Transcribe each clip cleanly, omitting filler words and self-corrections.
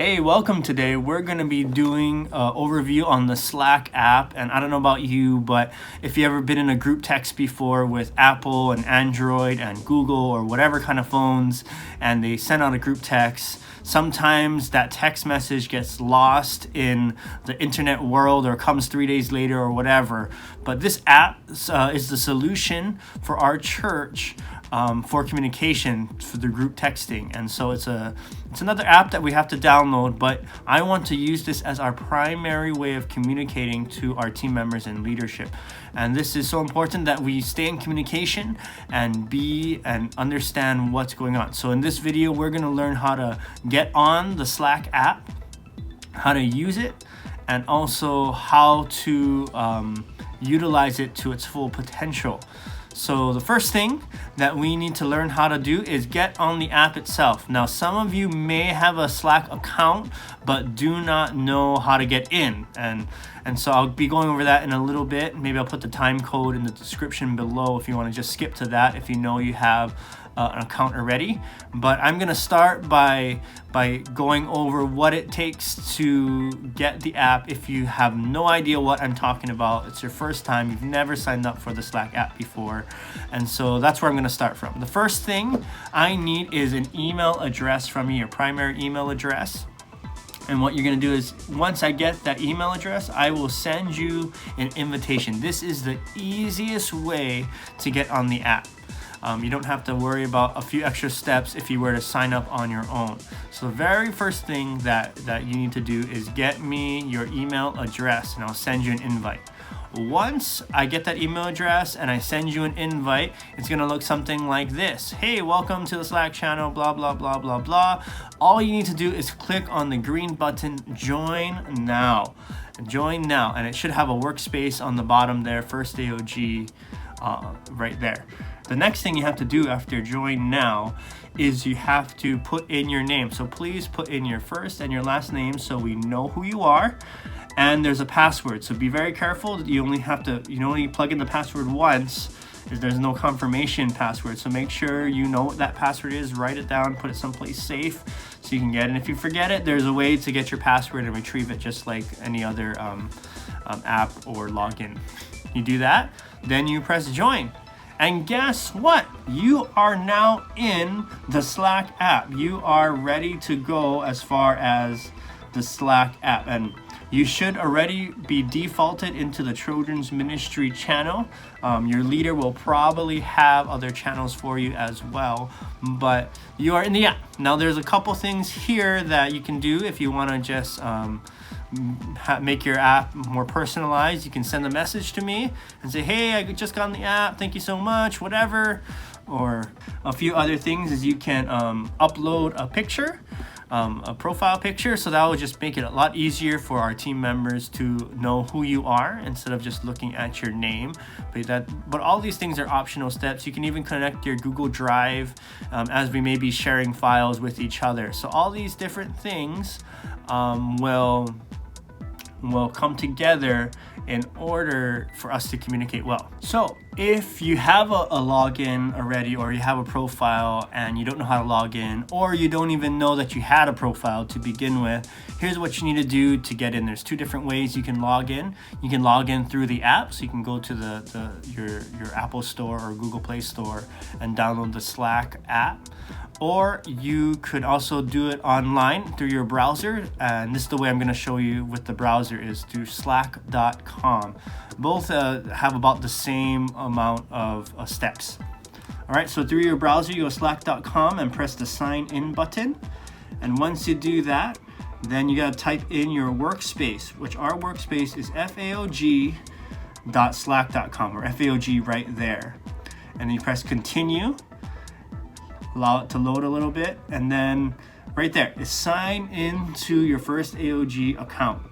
Hey, welcome. Today we're going to be doing an overview on the Slack app. And I don't know about you, but if you ever been in a group text before with Apple and Android and Google or whatever kind of phones, and they send out a group text, sometimes that text message gets lost in the internet world or comes 3 days later or whatever. But this app is the solution for our church for communication for the group texting. And so it's another app that we have to download, but I want to use this as our primary way of communicating to our team members and leadership. And this is so important that we stay in communication and understand what's going on. So in this video, we're going to learn how to get on the Slack app, how to use it, and also how to utilize it to its full potential. So the first thing that we need to learn how to do is get on the app itself. Now, some of you may have a Slack account, but do not know how to get in. And so I'll be going over that in a little bit. Maybe I'll put the time code in the description below if you want to just skip to that if you know you have an account already. But I'm going to start by going over what it takes to get the app if you have no idea what I'm talking about. It's your first time, you've never signed up for the Slack app before. And so that's where I'm going to start from. The first thing I need is an email address from you, your primary email address. And what you're going to do is, once I get that email address, I will send you an invitation. This is the easiest way to get on the app. You don't have to worry about a few extra steps if you were to sign up on your own. So the very first thing that you need to do is get me your email address, and I'll send you an invite. Once I get that email address and I send you an invite, it's going to look something like this. Hey, welcome to the Slack channel, blah, blah, blah, blah, blah. All you need to do is click on the green button, join now. Join now, and it should have a workspace on the bottom there, firstaog, right there. The next thing you have to do after join now is you have to put in your name. So please put in your first and your last name so we know who you are. And there's a password. So be very careful. You only plug in the password once. There's no confirmation password. So make sure you know what that password is. Write it down, put it someplace safe so you can get it. And if you forget it, there's a way to get your password and retrieve it just like any other app or login. You do that, then you press join. And guess what? You are now in the Slack app. You are ready to go as far as the Slack app. And you should already be defaulted into the Children's Ministry channel. Your leader will probably have other channels for you as well, but you are in the app. Now there's a couple things here that you can do if you want to just make your app more personalized. You can send a message to me and say, hey, I just got on the app, thank you so much, whatever. Or a few other things is you can upload a picture, a profile picture, so that will just make it a lot easier for our team members to know who you are instead of just looking at your name. But all these things are optional steps. You can even connect your Google Drive as we may be sharing files with each other. So all these different things will come together in order for us to communicate well. So if you have a login already, or you have a profile and you don't know how to log in, or you don't even know that you had a profile to begin with, here's what you need to do to get in. There's two different ways you can log in. You can log in through the app, so you can go to your Apple Store or Google Play Store and download the Slack app. Or you could also do it online through your browser, and this is the way I'm going to show you with the browser, is through slack.com. Both have about the same amount of steps. All right, so through your browser, you go to slack.com and press the sign in button. And once you do that, then you got to type in your workspace, which our workspace is faog.slack.com, or FAOG right there. And then you press continue. Allow it to load a little bit, and then right there is sign into your first AOG account.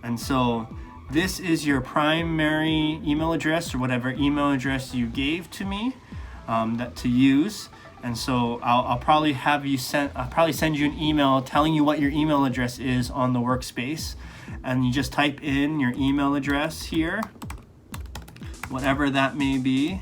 And so this is your primary email address, or whatever email address you gave to me that to use. And so I'll probably send you an email telling you what your email address is on the workspace, and you just type in your email address here, whatever that may be,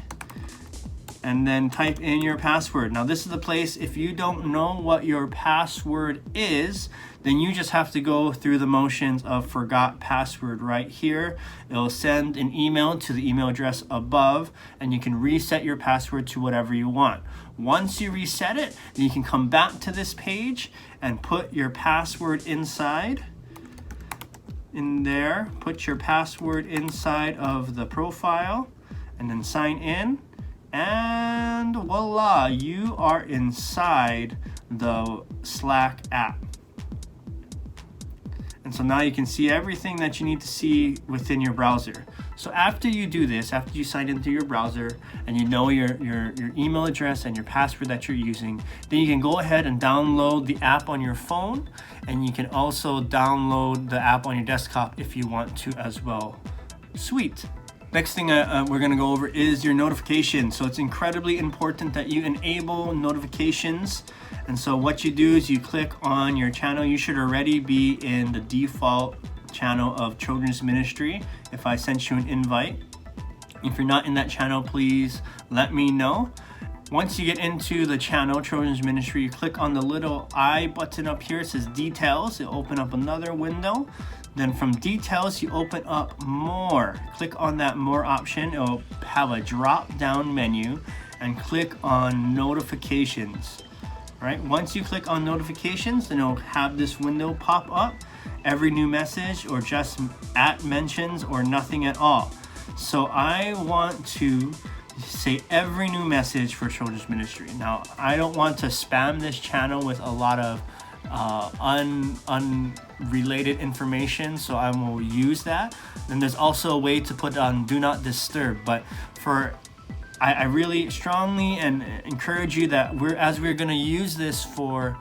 and then type in your password. Now this is the place, if you don't know what your password is, then you just have to go through the motions of forgot password right here. It'll send an email to the email address above, and you can reset your password to whatever you want. Once you reset it, then you can come back to this page and put your password inside. In there, put your password inside of the profile and then sign in, and voila, you are inside the Slack app. And so now you can see everything that you need to see within your browser. So after you do this, after you sign into your browser and you know your email address and your password that you're using, then you can go ahead and download the app on your phone, and you can also download the app on your desktop if you want to as well. Sweet. Next thing we're going to go over is your notifications. So it's incredibly important that you enable notifications. And so what you do is you click on your channel. You should already be in the default channel of Children's Ministry if I sent you an invite. If you're not in that channel, please let me know. Once you get into the channel, Children's Ministry, you click on the little I button up here. It says Details. It'll open up another window. Then from Details, you open up More. Click on that More option. It'll have a drop-down menu, and click on Notifications. Right? Once you click on Notifications, then it'll have this window pop up. Every new message, or just at mentions, or nothing at all. So I want to say every new message for Children's Ministry. Now, I don't want to spam this channel with a lot of unrelated information, so I will use that. And there's also a way to put on Do Not Disturb, but I really strongly and encourage you that we're going to use this for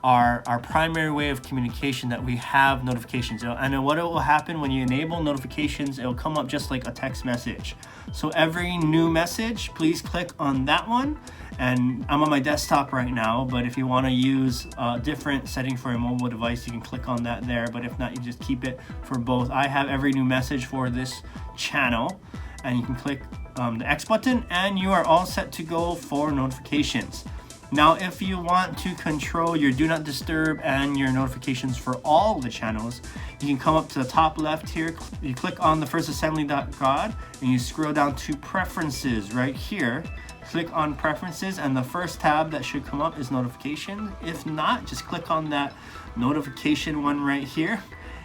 our primary way of communication, that we have notifications. And what will happen when you enable notifications, it'll come up just like a text message. So every new message, please click on that one. And I'm on my desktop right now, but if you want to use a different setting for a mobile device, you can click on that there. But if not, you just keep it for both. I have every new message for this channel, and you can click the X button, and you are all set to go for notifications. Now, if you want to control your Do Not Disturb and your notifications for all the channels, you can come up to the top left here. You click on the firstassembly.god, and you scroll down to Preferences right here. Click on Preferences, and the first tab that should come up is Notification. If not, just click on that notification one right here,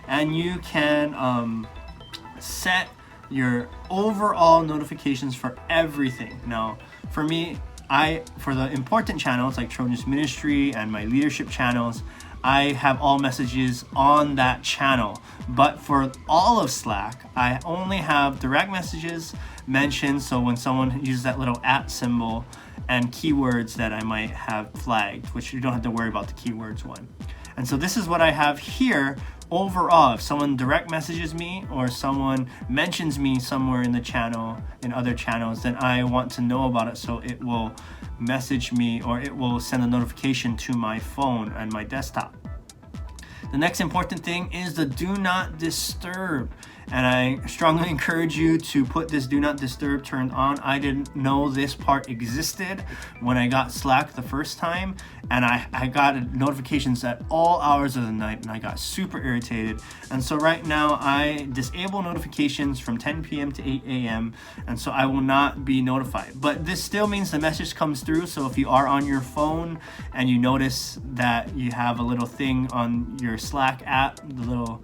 and you can set your overall notifications for everything. Now, for me, for the important channels like Children's Ministry and my leadership channels, I have all messages on that channel. But for all of Slack, I only have direct messages, mentions, so when someone uses that little @ symbol, and keywords that I might have flagged, which you don't have to worry about the keywords one. And so this is what I have here. Overall, if someone direct messages me or someone mentions me somewhere in the channel, in other channels, then I want to know about it, so it will message me, or it will send a notification to my phone and my desktop. The next important thing is the Do Not Disturb. And I strongly encourage you to put this Do Not Disturb turned on. I didn't know this part existed when I got Slack the first time, and I got notifications at all hours of the night, and I got super irritated. And so right now I disable notifications from 10 p.m. to 8 a.m. and so I will not be notified. But this still means the message comes through, so if you are on your phone and you notice that you have a little thing on your Slack app, the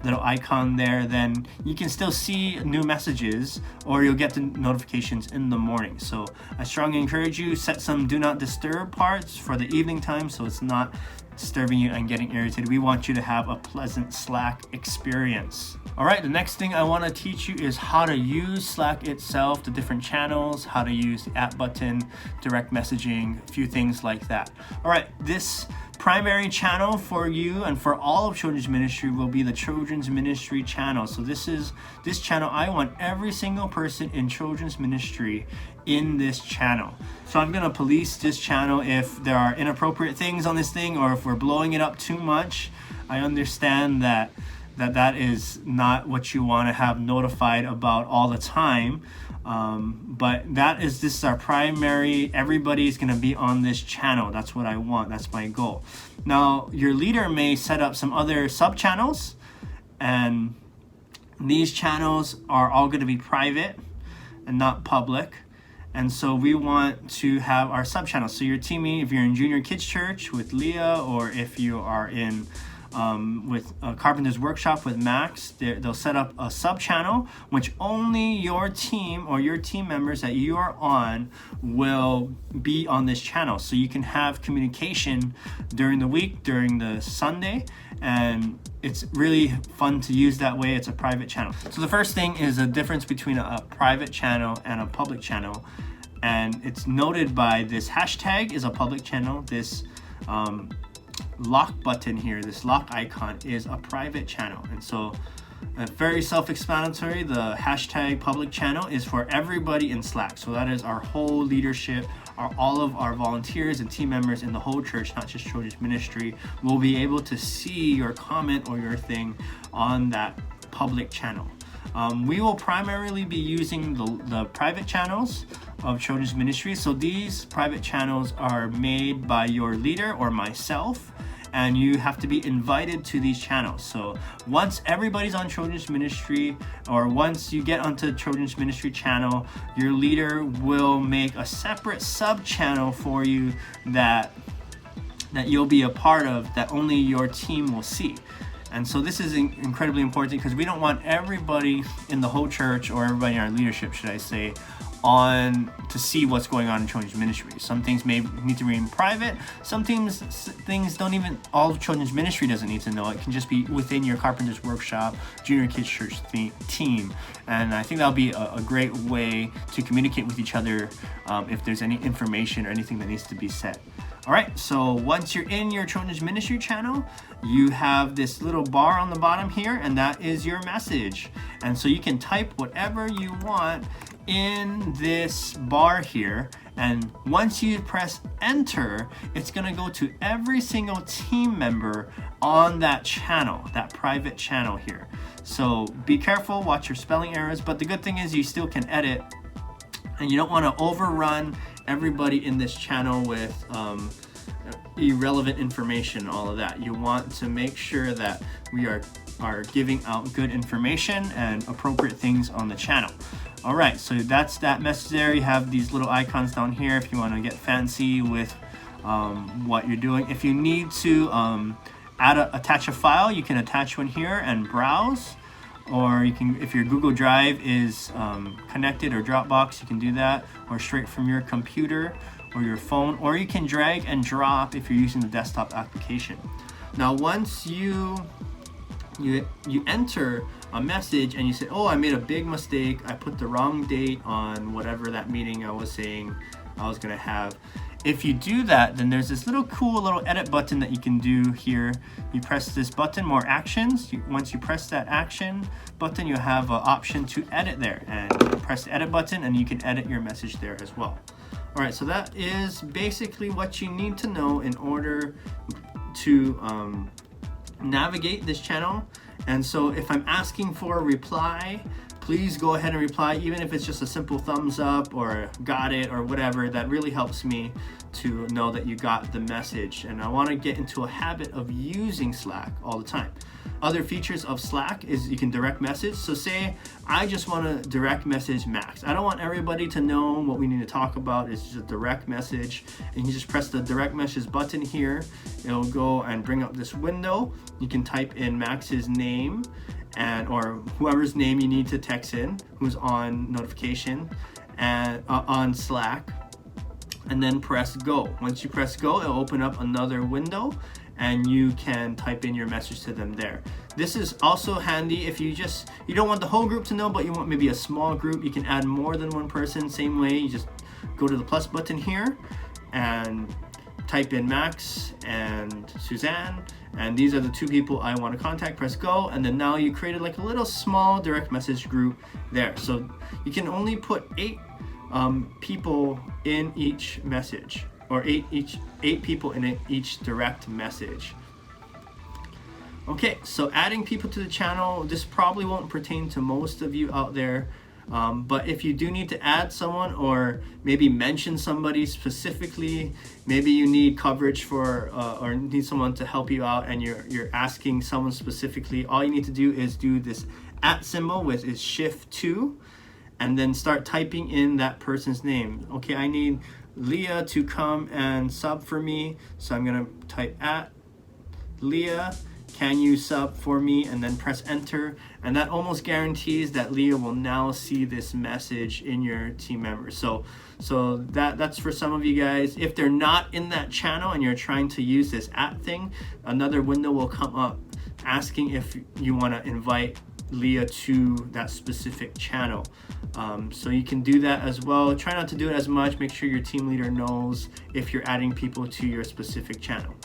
little icon there, then you can still see new messages, or you'll get the notifications in the morning. So I strongly encourage you, set some Do Not Disturb parts for the evening time so it's not disturbing you and getting irritated. We want you to have a pleasant Slack experience. All right, the next thing I want to teach you is how to use Slack itself, the different channels, how to use the app button, direct messaging, a few things like that. All right, this primary channel for you and for all of Children's Ministry will be the Children's Ministry channel. So this channel, I want every single person in Children's Ministry in this channel. So I'm gonna police this channel if there are inappropriate things on this thing, or if we're blowing it up too much. I understand that that is not what you want to have notified about all the time. But this is our primary. Everybody's going to be on this channel. That's what I want. That's my goal. Now, your leader may set up some other sub channels, and these channels are all going to be private and not public. And so we want to have our sub channels. So your teaming, if you're in junior kids church with Leah, or if you are in with Carpenter's Workshop with Max, they'll set up a sub channel which only your team or your team members that you are on will be on this channel. So you can have communication during the week, during the Sunday, and it's really fun to use that way. It's a private channel. So the first thing is a difference between a private channel and a public channel. And it's noted by this hashtag is a public channel. This lock button here, this lock icon, is a private channel. And so very self-explanatory. The hashtag public channel is for everybody in Slack. So that is our whole leadership, all of our volunteers and team members in the whole church, not just children's ministry, will be able to see your comment or your thing on that public channel. We will primarily be using the private channels of children's ministry. So these private channels are made by your leader or myself, and you have to be invited to these channels. So once everybody's on children's ministry, or once you get onto the children's ministry channel, your leader will make a separate sub channel for you that you'll be a part of, that only your team will see. And so this is incredibly important, because we don't want everybody in the whole church, or everybody in our leadership, should I say, on to see what's going on in children's ministry. Some things may need to remain private. Some things don't even, all of children's ministry doesn't need to know. It can just be within your Carpenter's Workshop, Junior Kids Church team. And I think that'll be a great way to communicate with each other if there's any information or anything that needs to be said. All right, so once you're in your children's ministry channel, you have this little bar on the bottom here, and that is your message. And so you can type whatever you want in this bar here, and once you press enter, it's going to go to every single team member on that channel, that private channel here. So be careful, watch your spelling errors, but the good thing is you still can edit, and you don't want to overrun everybody in this channel with irrelevant information, all of that. You want to make sure that we are giving out good information and appropriate things on the channel. All right, so that's that message there. You have these little icons down here if you want to get fancy with what you're doing. If you need to attach a file, you can attach one here and browse. Or you can, if your Google Drive is connected, or Dropbox, you can do that, or straight from your computer or your phone, or you can drag and drop if you're using the desktop application. Now, once you enter a message and you say, oh, I made a big mistake, I put the wrong date on whatever that meeting I was saying I was gonna have. If you do that, then there's this cool little edit button that you can do here. You press this button, more actions. Once you press that action button, you have an option to edit there, and press the edit button and you can edit your message there as well. All right, so that is basically what you need to know in order to navigate this channel. And so if I'm asking for a reply, please go ahead and reply, even if it's just a simple thumbs up or got it or whatever. That really helps me to know that you got the message. And I want to get into a habit of using Slack all the time. Other features of Slack is you can direct message. So say I just want to direct message Max. I don't want everybody to know what we need to talk about. It's just a direct message, and you just press the direct message button here. It'll go and bring up this window. You can type in Max's name, and or whoever's name you need to text in, who's on notification and on Slack, and then press go. Once you press go, it'll open up another window, and you can type in your message to them there. This is also handy if you don't want the whole group to know, but you want maybe a small group. You can add more than one person. Same way, you just go to the plus button here and type in Max and Suzanne, and these are the two people I want to contact. Press go, and then now you created like a little small direct message group there. So you can only put 8 people in each message, or eight people in each direct message. Okay, so adding people to the channel, this probably won't pertain to most of you out there. But if you do need to add someone or maybe mention somebody specifically, maybe you need coverage for or need someone to help you out and you're asking someone specifically, all you need to do is do this @ symbol with is Shift 2 and then start typing in that person's name. Okay, I need Leah to come and sub for me, so I'm gonna type @Leah, can you sub for me, and then press enter, and that almost guarantees that Leah will now see this message in your team members. So that's for some of you guys. If they're not in that channel and you're trying to use this thing, another window will come up asking if you want to invite Leah to that specific channel. So you can do that as well. Try not to do it as much. Make sure your team leader knows if you're adding people to your specific channel.